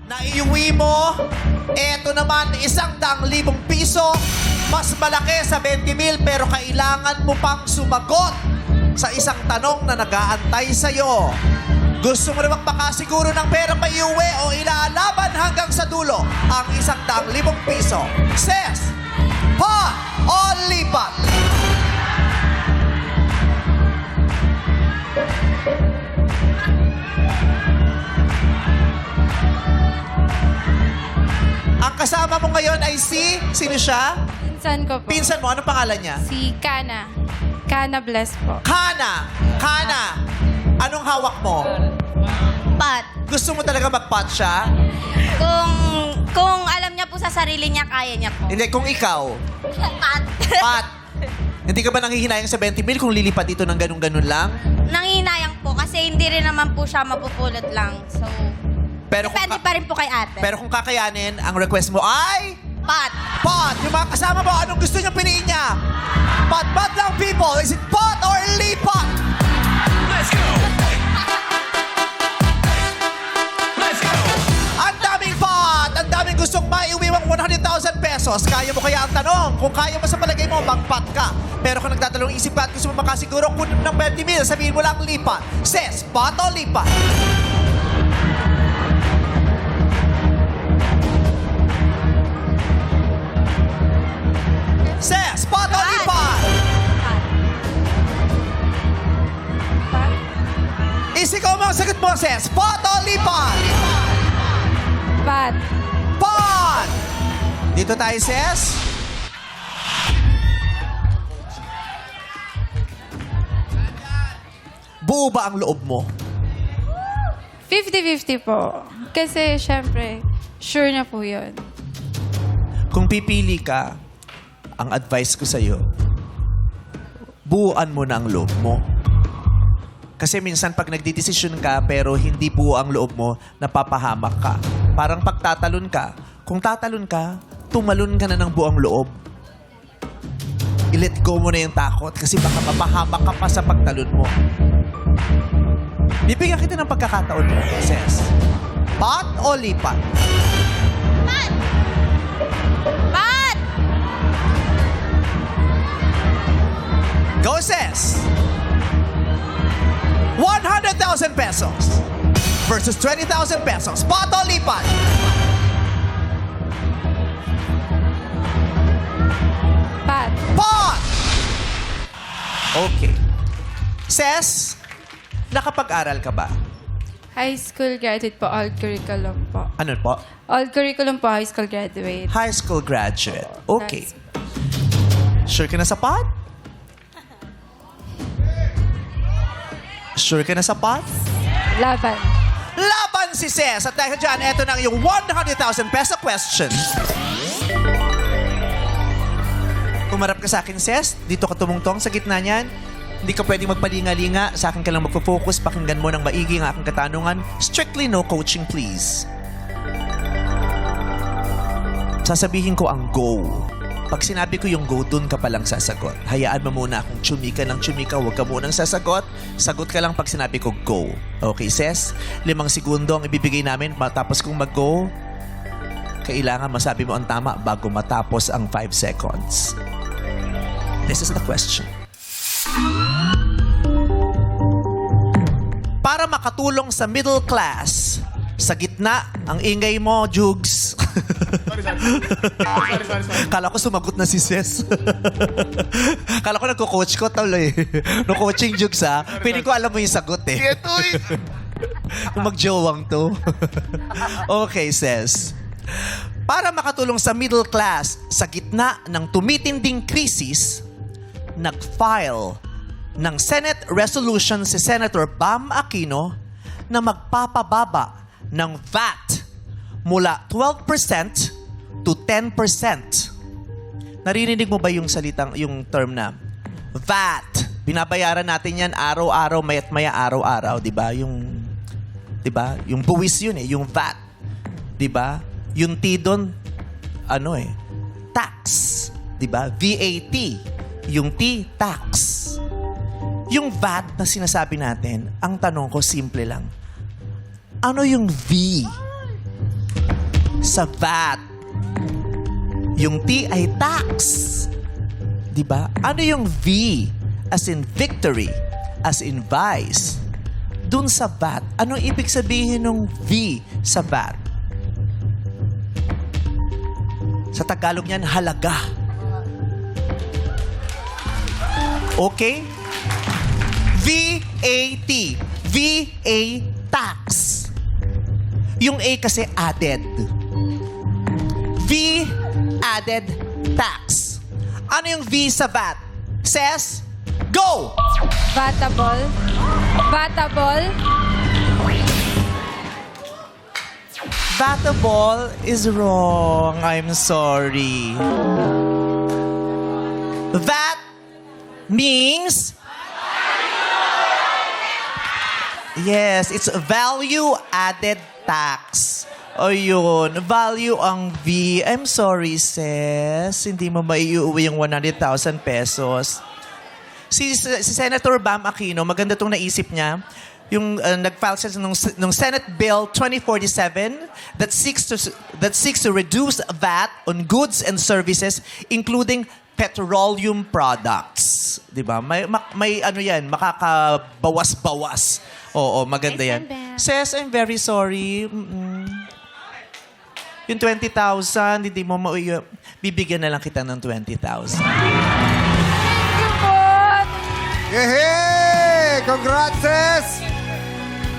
Naiuwi mo, eto naman, 100,000 piso. Mas malaki sa 20,000 pero kailangan mo pang sumagot sa isang tanong na nag-aantay sa'yo. Gusto mo namang makasiguro ng perang maiuwi o ilalaban hanggang sa dulo ang 100,000 piso? Ses, pot o lipat? Ang kasama mo ngayon ay si... Sino siya? Pinsan ko po. Pinsan mo, anong pangalan niya? Si Kana. Kana Bless po. Kana! Kana! Anong hawak mo? Pat. Gusto mo talaga mag-pot siya? Kung alam niya po sa sarili niya, kaya niya po. Hindi, kung ikaw, Pat. pot. Hindi ka ba nanghihinayang sa 20,000 kung lilipat dito ng ganun-ganun lang? Nanginayang po kasi hindi rin naman po siya mapupulot lang. So, Pero kung, depende pa rin po kay ate. pero kung kakayanin, ang request mo ay... Pat. Pot! Yung mga kasama mo, anong gusto niyang piliin niya? Pot lang, people! Is it pot or lipat? Let's go! Let's go! Ang daming pot! Ang daming gustong maiuwi mong 100,000 pesos. Kaya mo kaya ang tanong? Kung kaya mo sa palagay mo, mag-pot ka. Pero kung nagdadalawang isip ka at gusto mo makasiguro kung ng 20,000, sabihin mo lang lipat. Sis, pot o lipat? Sis, pot o lipat? Isigaw mo ang sagot mo, Sis. Pot o lipat? Pat. Pot! Dito tayo, Sis. Buo ba ang loob mo? 50-50 po. Kasi, syempre, sure na po yun. Kung pipili ka, ang advice ko sa'yo, buuan mo na ang loob mo. Kasi minsan pag nagdidesisyon ka pero hindi buo ang loob mo, napapahamak ka. Parang pagtatalon ka, kung tatalon ka, tumalon ka na ng buong loob. I-let go mo na yung takot kasi baka mapahamak ka pa sa pagtalon mo. Bibigyan kita ng pagkakataon mo, Sis. Pot o lipat? Pat. Pat. Go, Sis! 100,000 pesos versus 20,000 pesos. Pot o lipat? Pat. Pot! Okay. Sis, nakapag-aral ka ba? High school graduate po. All curriculum po. Ano po? All curriculum po, high school graduate. High school graduate. Okay. Sure ka na sa pot? Sure ka na sa pot? Laban. Laban si Sis. At dahil dyan, eto na ang iyong 100,000 peso question. Kumarap ka sa akin, Sis. Dito ka tumungtong sa gitna niyan. Hindi ka pwedeng magpalinga-linga. Sa akin ka lang magpo-focus. Pakinggan mo ng maigi ang aking katanungan. Strictly no coaching, please. Sasabihin ko ang go. Pag sinabi ko yung go, dun ka palang sasagot. Hayaan mo muna akong tsumika ng tsumika. Huwag ka munang sasagot. Sagot ka lang pag sinabi ko go. Okay, Sis? 5 segundo ang ibibigay namin matapos kong mag-go. Kailangan masabi mo ang tama bago matapos ang 5 seconds. This is the question. Para makatulong sa middle class, sa gitna, ang ingay mo, Jugs. Sorry. Kala ko sumagot na si Sis. Kala ko nagko-coach ko tuloy. No coaching Jugs ha. Piling ko alam mo yung sagot eh. Kung magjowang to. Okay, Sis. Para makatulong sa middle class, sa gitna ng tumitinding krisis, nag-file ng Senate resolution si Senator Bam Aquino na magpapababa ng VAT mula 12% to 10%. Naririnig mo ba yung salitang, yung term na VAT? Binabayaran natin yan araw-araw, maya't maya araw-araw, di ba? Yung buwis yun eh, yung VAT. Di ba? Yung T doon, tax. Di ba? VAT. Yung T, tax. Yung VAT na sinasabi natin, ang tanong ko simple lang. Ano yung V? sa VAT. Yung T ay tax. Diba? Ano yung V? As in victory. As in vice. Dun sa VAT. Anong ibig sabihin ng V sa VAT? Sa Tagalog niyan, halaga. Okay? VAT. VA tax. Yung A kasi added. V added tax. Ano yung V sa VAT? Says, go! Vatable. Vatable. Vatable is wrong. I'm sorry. VAT means... Yes, it's value-added tax. O yun, value ang V. I'm sorry, sis. Hindi mo maiuwi yung 100,000 pesos. Si Senator Bam Aquino, maganda itong naisip niya. Yung nag-file siya nung Senate Bill 2047 that seeks to reduce VAT on goods and services including petroleum products. 'Di ba? May ano 'yan, makakabawas-bawas. Oo, maganda 'yan. Says, I'm very sorry. Yung 20,000, hindi mo mauwi. Bibigyan na lang kita ng 20,000. Yehey! Congrats, sis!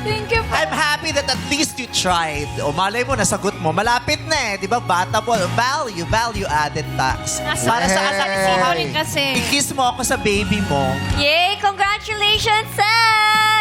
Thank you po. I'm happy that at least you tried. O malay mo, nasagot mo. Malapit na eh. Di ba? Bata po. Value-added tax. Para sa kasal Hey! kasi. I-kiss mo ako sa baby mo. Yay! Congratulations, Sam!